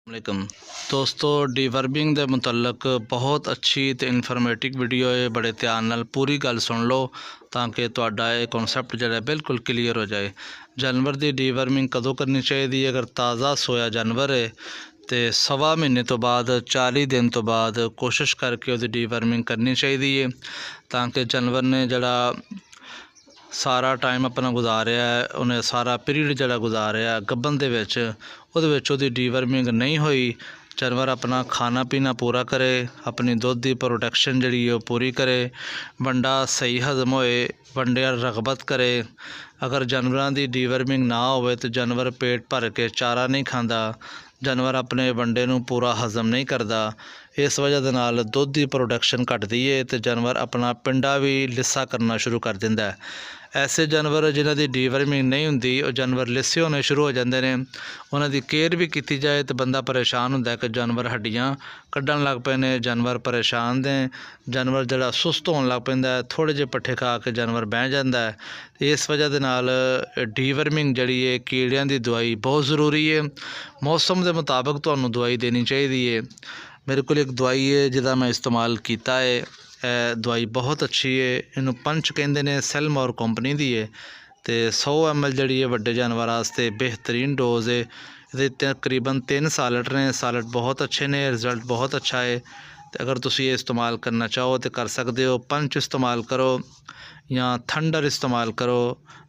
वालेकुम दोस्तों, डीवर्मिंग के मुतलक बहुत अच्छी तो इन्फॉर्मेटिव वीडियो है। बड़े ध्यान नाल पूरी गल सुन लो ताकि तुहाडा ये कॉन्सैप्ट जो बिल्कुल क्लीयर हो जाए। जानवर की डीवर्मिंग कदों करनी चाहिए? अगर ताज़ा सोया जानवर है तो 1.25 महीने तो बाद 40 दिन तो बाद कोशिश करके उसकी डीवर्मिंग करनी चाहिए ताकि जानवर ने जड़ा सारा टाइम अपना गुजारिया है, उन्हें सारा पीरियड जड़ा गुजारिया गब्बन दे विच उहदी डीवर्मिंग नहीं हुई। जानवर अपना खाना पीना पूरा करे, अपनी दुध की प्रोडक्शन जी पूरी करे, वंडा सही हजम होए, वंडे रगबत करे। अगर जानवरों की डीवर्मिंग ना हो तो जानवर पेट भर के चारा नहीं खाता, जानवर अपने वंडे नूं पूरा हजम नहीं करता। इस वजह के नाल दुध की प्रोडक्शन घटती है तो जानवर अपना पिंडा भी लिस्सा करना शुरू कर दिंदा है। ऐसे जानवर जिन्हां दी डीवर्मिंग नहीं हुंदी वो जानवर लिस्से होने शुरू हो जाते हैं। उन्हां दी केयर भी की जाए तो बंदा परेशान हुंदा है कि जानवर हड्डियां कड्ढन लग पे ने, जानवर परेशान ने, जानवर जड़ा सुस्त होने लग पैंदा है, थोड़े जे पट्ठे खा के जानवर बह जाता है। इस वजह के नाल डीवर्मिंग जड़ी है कीड़ियां दी दवाई बहुत ज़रूरी है। मौसम के मुताबिक तुहानूं दवाई देनी चाहिए है। मेरे को एक दवाई है जिहदा मैं इस्तेमाल किया है, दवाई बहुत अच्छी है। इनू पंच कहते हैं, सेलमोर कंपनी की है तो 100 ml जी है वड्डे जानवर वास्ते बेहतरीन डोज है। ये तकरीबन 3 सालट ने, सालट बहुत अच्छे ने, रिजल्ट बहुत अच्छा है। तो अगर तुम ये इस्तेमाल करना चाहो तो कर सकते हो। पंच इस्तेमाल करो या थंडर इस्तेमाल करो,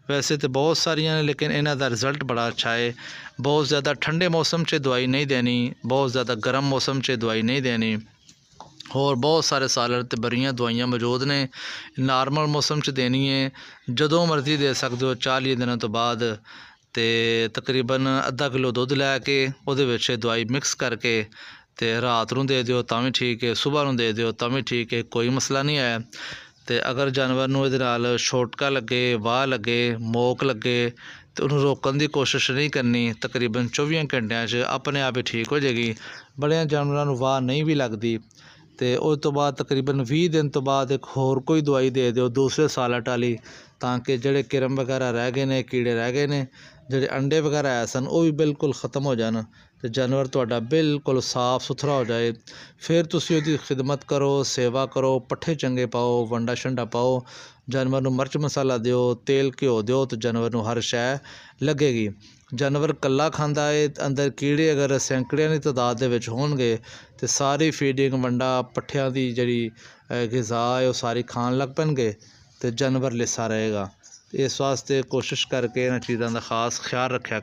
वैसे तो बहुत सारिया ने लेकिन इन्हां दा रिजल्ट बड़ा अच्छा है। बहुत ज़्यादा ठंडे मौसम च दवाई नहीं देनी, बहुत ज़्यादा गर्म मौसम च दवाई नहीं देनी। और बहुत सारे सालट ते बड़ियां दवाइयां मौजूद ने। नॉर्मल मौसम च देनी है, जदों मर्जी दे सकते हो। 40 दिनों तो बाद तो तकरीबन अद्धा किलो दुध लैके उहदे विच दवाई मिक्स करके तो रात नूं दे दिओ तां भी ठीक है, सुबह नूं दे दिओ तां भी ठीक है, कोई मसला नहीं है। तो अगर जानवर नूं इहदे नाल छोटका लगे, वाह लगे, मोक लगे तो उन्होंने रोकने की कोशिश नहीं करनी। तकरीबन 24 घंटिया अपने आप ही ठीक हो जाएगी। बड़े जानवरों नूं वाह नहीं भी लगती तो उस तो बाद तकरीबन 20 दिन तो बाद एक होर कोई दवाई दे दो दूसरे सालट वाली, ताकि जोड़े किरम वगैरह रह गए ने, कीड़े रह गए ने, जोड़े अंडे वगैरह आए सन वो भी बिल्कुल ख़त्म हो जान तो जानवर तुहाडा बिल्कुल साफ सुथरा हो जाए। फिर तुसी उसकी खिदमत करो, सेवा करो, पट्ठे चंगे पाओ, वंडा शंडा पाओ, जानवर नूं मिर्च मसाला दिओ, तेल घ्यो दिओ तो जानवर नूं हर शै लगेगी। जानवर कल्ला खांदा है, अंदर कीड़े अगर सैकड़ियां की तादाद दे विच होणगे तो सारी फीडिंग वंडा पट्ठियां की जिहड़ी ग़िज़ा है वो सारी खान लग पैणगे तो जानवर लिस्सा रहेगा। इस वास्ते कोशिश करके इन्हां चीज़ों का खास ख्याल रखा।